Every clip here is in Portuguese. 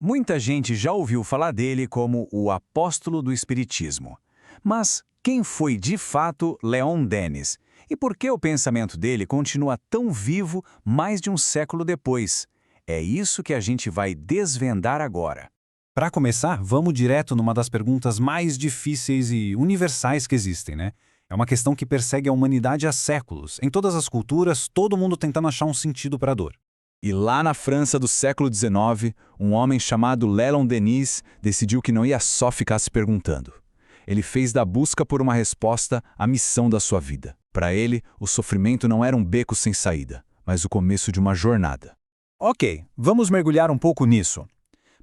Muita gente já ouviu falar dele como o apóstolo do Espiritismo. Mas quem foi de fato Leon Denis? E por que o pensamento dele continua tão vivo mais de um século depois? É isso que a gente vai desvendar agora. Para começar, vamos direto numa das perguntas mais difíceis e universais que existem, né? É uma questão que persegue a humanidade há séculos. Em todas as culturas, todo mundo tentando achar um sentido para a dor. E lá na França do século XIX, um homem chamado Leon Denis decidiu que não ia só ficar se perguntando. Ele fez da busca por uma resposta a missão da sua vida. Para ele, o sofrimento não era um beco sem saída, mas o começo de uma jornada. Ok, vamos mergulhar um pouco nisso.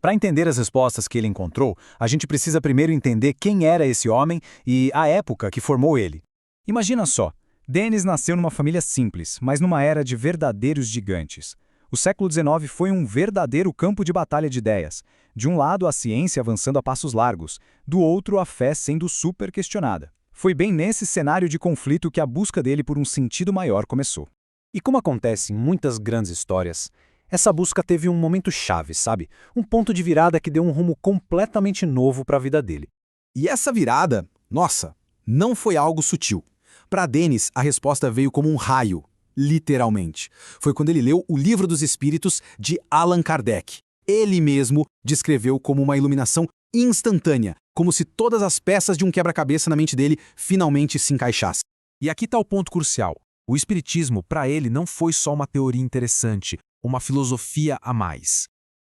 Para entender as respostas que ele encontrou, a gente precisa primeiro entender quem era esse homem e a época que formou ele. Imagina só, Denis nasceu numa família simples, mas numa era de verdadeiros gigantes. O século XIX foi um verdadeiro campo de batalha de ideias. De um lado, a ciência avançando a passos largos, do outro, a fé sendo super questionada. Foi bem nesse cenário de conflito que a busca dele por um sentido maior começou. E como acontece em muitas grandes histórias, essa busca teve um momento chave, sabe? Um ponto de virada que deu um rumo completamente novo para a vida dele. E essa virada, nossa, não foi algo sutil. Para Denis, a resposta veio como um raio, literalmente. Foi quando ele leu O Livro dos Espíritos, de Allan Kardec. Ele mesmo descreveu como uma iluminação instantânea, como se todas as peças de um quebra-cabeça na mente dele finalmente se encaixassem. E aqui está o ponto crucial. O espiritismo, para ele, não foi só uma teoria interessante, uma filosofia a mais.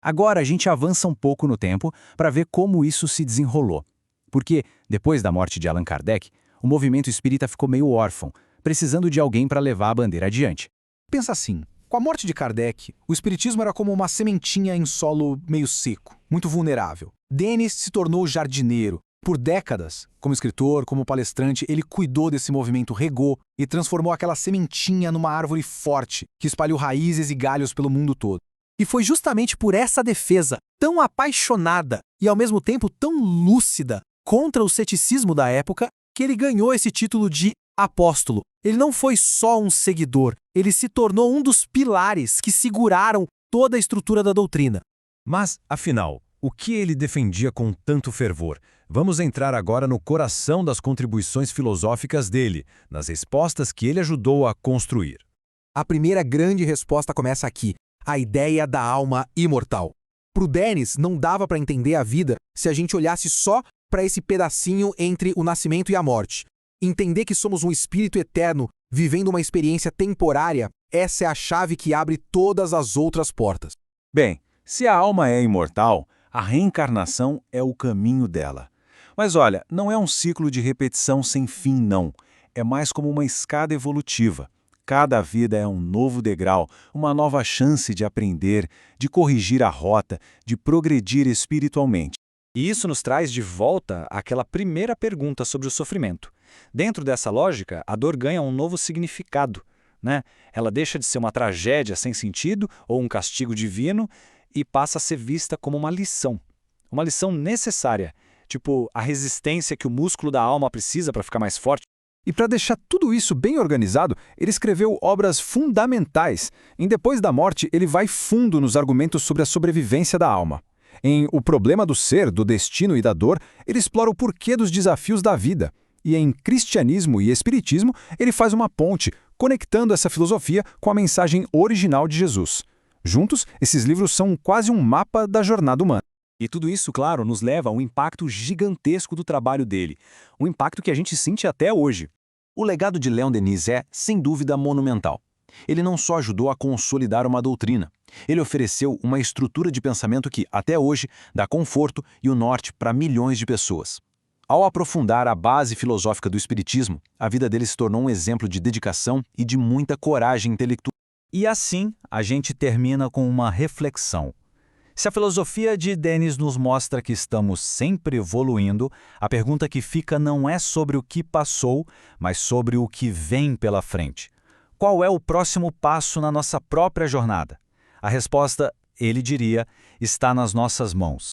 Agora a gente avança um pouco no tempo para ver como isso se desenrolou. Porque, depois da morte de Allan Kardec, o movimento espírita ficou meio órfão, precisando de alguém para levar a bandeira adiante. Pensa assim, com a morte de Kardec, o espiritismo era como uma sementinha em solo meio seco, muito vulnerável. Denis se tornou jardineiro. Por décadas, como escritor, como palestrante, ele cuidou desse movimento, regou e transformou aquela sementinha numa árvore forte, que espalhou raízes e galhos pelo mundo todo. E foi justamente por essa defesa tão apaixonada e ao mesmo tempo tão lúcida contra o ceticismo da época que ele ganhou esse título de apóstolo. Ele não foi só um seguidor, ele se tornou um dos pilares que seguraram toda a estrutura da doutrina. Mas, afinal, o que ele defendia com tanto fervor? Vamos entrar agora no coração das contribuições filosóficas dele, nas respostas que ele ajudou a construir. A primeira grande resposta começa aqui, a ideia da alma imortal. Para o Denis, não dava para entender a vida se a gente olhasse só para esse pedacinho entre o nascimento e a morte. Entender que somos um espírito eterno, vivendo uma experiência temporária, essa é a chave que abre todas as outras portas. Bem, se a alma é imortal, a reencarnação é o caminho dela. Mas olha, não é um ciclo de repetição sem fim, não. É mais como uma escada evolutiva. Cada vida é um novo degrau, uma nova chance de aprender, de corrigir a rota, de progredir espiritualmente. E isso nos traz de volta àquela primeira pergunta sobre o sofrimento. Dentro dessa lógica, a dor ganha um novo significado, né? Ela deixa de ser uma tragédia sem sentido ou um castigo divino e passa a ser vista como uma lição necessária, tipo a resistência que o músculo da alma precisa para ficar mais forte. E para deixar tudo isso bem organizado, ele escreveu obras fundamentais. Em Depois da Morte, ele vai fundo nos argumentos sobre a sobrevivência da alma. Em O Problema do Ser, do Destino e da Dor, ele explora o porquê dos desafios da vida. E em Cristianismo e Espiritismo, ele faz uma ponte, conectando essa filosofia com a mensagem original de Jesus. Juntos, esses livros são quase um mapa da jornada humana. E tudo isso, claro, nos leva a um impacto gigantesco do trabalho dele, um impacto que a gente sente até hoje. O legado de Leon Denis é, sem dúvida, monumental. Ele não só ajudou a consolidar uma doutrina, ele ofereceu uma estrutura de pensamento que, até hoje, dá conforto e o norte para milhões de pessoas. Ao aprofundar a base filosófica do Espiritismo, a vida dele se tornou um exemplo de dedicação e de muita coragem intelectual. E assim, a gente termina com uma reflexão. Se a filosofia de Denis nos mostra que estamos sempre evoluindo, a pergunta que fica não é sobre o que passou, mas sobre o que vem pela frente. Qual é o próximo passo na nossa própria jornada? A resposta, ele diria, está nas nossas mãos.